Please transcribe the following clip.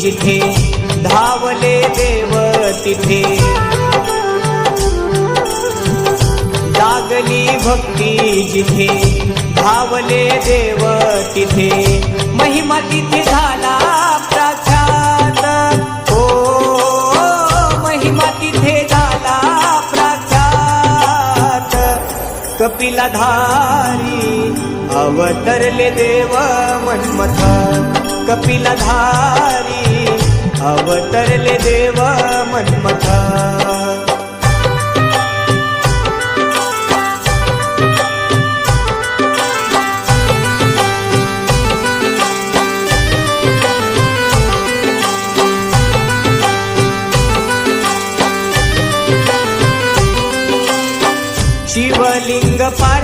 जिथे धावले देव तिथे जागली भक्ती जिथे धावले देव तिथे महिमा तिथे झाला प्रख्यात हो महिमा तिथे झाला प्रख्यात कपिलाधारी अवतरले देव मन्मथ कपिलाधारी अवतरले देव मन्मथ शिवलिंग पार